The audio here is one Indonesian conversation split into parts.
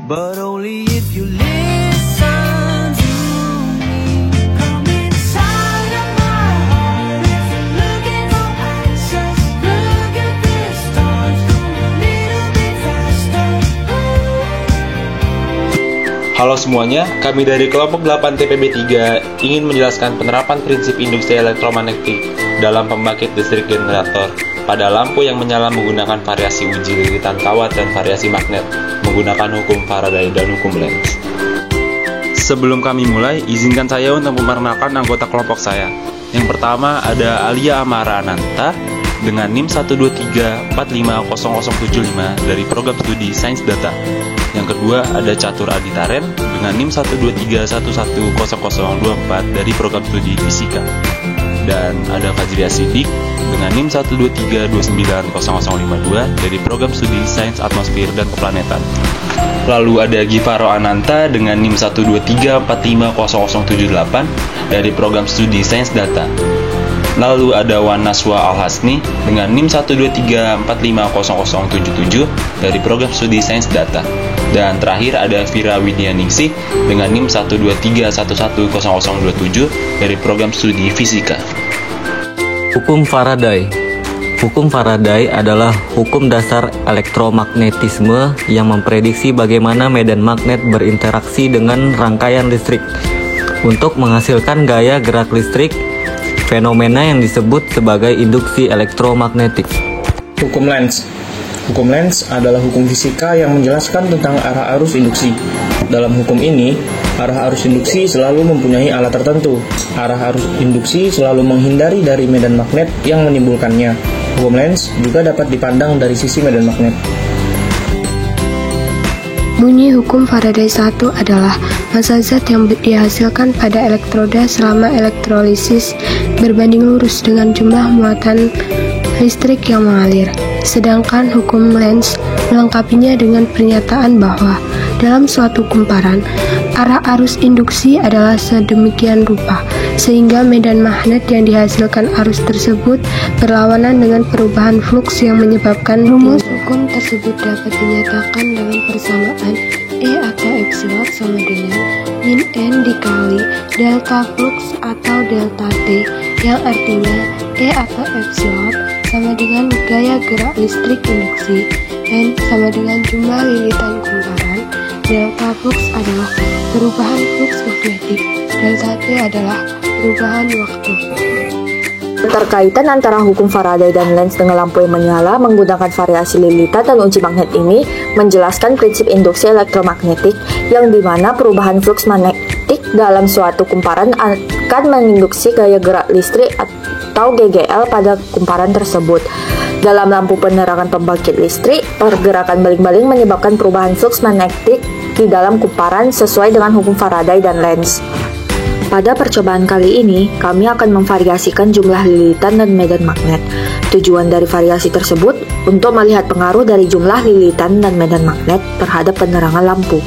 but only if you listen to me. Come inside of my heart if you're looking for answers. Look at the stars, go a little bit faster. Halo semuanya, kami dari kelompok 8 TPB 3 ingin menjelaskan penerapan prinsip induksi elektromagnetik dalam pembangkit listrik generator pada lampu yang menyala menggunakan variasi uji lilitan kawat dan variasi magnet menggunakan hukum Faraday dan hukum Lenz. Sebelum kami mulai, izinkan saya untuk memperkenalkan anggota kelompok saya. Yang pertama ada Alia Amara Ananta dengan NIM 123450075 dari program studi Sains Data. Yang kedua ada Catur Aditaren dengan NIM 123110024 dari program studi Fisika. Dan ada Fajria Sidik dengan NIM 123290052 dari program studi Sains Atmosfer dan Keplanetan. Lalu ada Givaro Ananta dengan NIM 123450078 dari program studi Sains Data. Lalu ada Wan Naswa Al-Hasni dengan NIM 123450077 dari program studi Sains Data. Dan terakhir ada Vira Widyaningsih dengan NIM 123110027 dari program studi Fisika. Hukum Faraday. Hukum Faraday adalah hukum dasar elektromagnetisme yang memprediksi bagaimana medan magnet berinteraksi dengan rangkaian listrik untuk menghasilkan gaya gerak listrik, fenomena yang disebut sebagai induksi elektromagnetik. Hukum Lenz. Hukum Lenz adalah hukum fisika yang menjelaskan tentang arah arus induksi. Dalam hukum ini, arah arus induksi selalu mempunyai alat tertentu. Arah arus induksi selalu menghindari dari medan magnet yang menimbulkannya. Hukum Lenz juga dapat dipandang dari sisi medan magnet. Bunyi hukum Faraday 1 adalah massa zat yang dihasilkan pada elektroda selama elektrolisis berbanding lurus dengan jumlah muatan listrik yang mengalir. Sedangkan hukum Lenz melengkapinya dengan pernyataan bahwa dalam suatu kumparan, arah arus induksi adalah sedemikian rupa, sehingga medan magnet yang dihasilkan arus tersebut berlawanan dengan perubahan fluks yang menyebabkan rumus hukum tersebut dapat dinyatakan dalam persamaan E atau epsilon sama dengan min N dikali delta flux atau delta T, yang artinya E atau epsilon sama dengan gaya gerak listrik induksi, N sama dengan jumlah lilitan kumparan, delta flux adalah perubahan flux magnetik, delta T adalah perubahan waktu. Keterkaitan antara hukum Faraday dan Lenz dengan lampu yang menyala menggunakan variasi lilitan dan uji magnet ini menjelaskan prinsip induksi elektromagnetik yang dimana perubahan flux magnetik dalam suatu kumparan akan menginduksi gaya gerak listrik atau GGL pada kumparan tersebut. Dalam lampu penerangan pembangkit listrik, pergerakan baling-baling menyebabkan perubahan flux magnetik di dalam kumparan sesuai dengan hukum Faraday dan Lenz. Pada percobaan kali ini, kami akan memvariasikan jumlah lilitan dan medan magnet. Tujuan dari variasi tersebut untuk melihat pengaruh dari jumlah lilitan dan medan magnet terhadap penerangan lampu.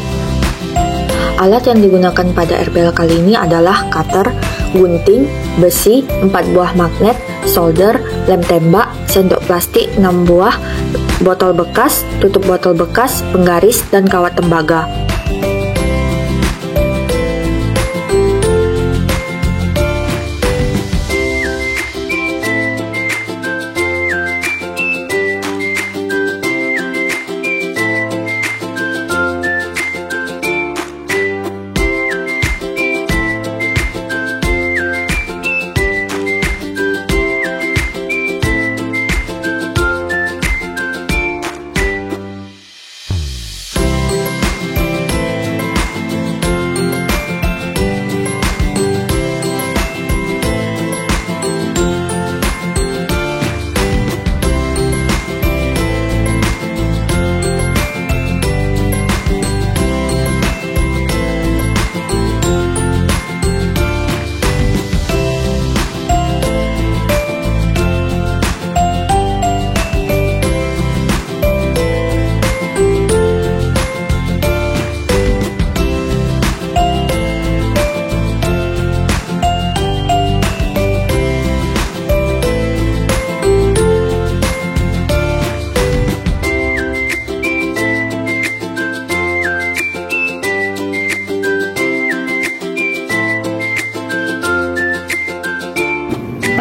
Alat yang digunakan pada RPL kali ini adalah cutter, gunting, besi, 4 buah magnet, solder, lem tembak, sendok plastik 6 buah, botol bekas, tutup botol bekas, penggaris, dan kawat tembaga.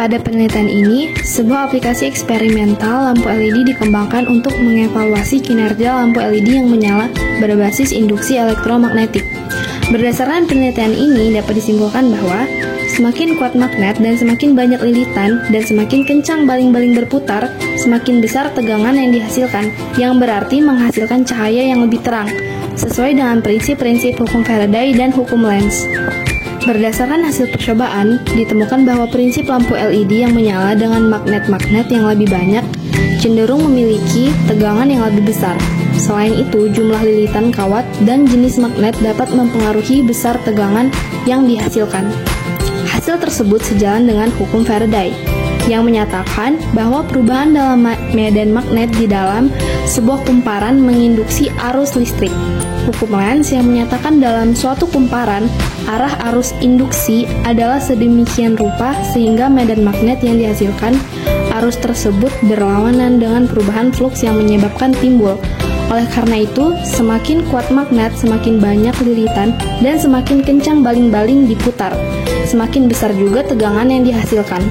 Pada penelitian ini, sebuah aplikasi eksperimental lampu LED dikembangkan untuk mengevaluasi kinerja lampu LED yang menyala berbasis induksi elektromagnetik. Berdasarkan penelitian ini dapat disimpulkan bahwa semakin kuat magnet dan semakin banyak lilitan dan semakin kencang baling-baling berputar, semakin besar tegangan yang dihasilkan, yang berarti menghasilkan cahaya yang lebih terang, sesuai dengan prinsip-prinsip hukum Faraday dan hukum Lenz. Berdasarkan hasil percobaan, ditemukan bahwa prinsip lampu LED yang menyala dengan magnet-magnet yang lebih banyak cenderung memiliki tegangan yang lebih besar. Selain itu, jumlah lilitan kawat dan jenis magnet dapat mempengaruhi besar tegangan yang dihasilkan. Hasil tersebut sejalan dengan hukum Faraday, yang menyatakan bahwa perubahan dalam medan magnet di dalam sebuah kumparan menginduksi arus listrik. Hukum Lenz yang menyatakan dalam suatu kumparan, arah arus induksi adalah sedemikian rupa sehingga medan magnet yang dihasilkan, arus tersebut berlawanan dengan perubahan flux yang menyebabkan timbul. Oleh karena itu, semakin kuat magnet, semakin banyak lilitan, dan semakin kencang baling-baling diputar. Semakin besar juga tegangan yang dihasilkan.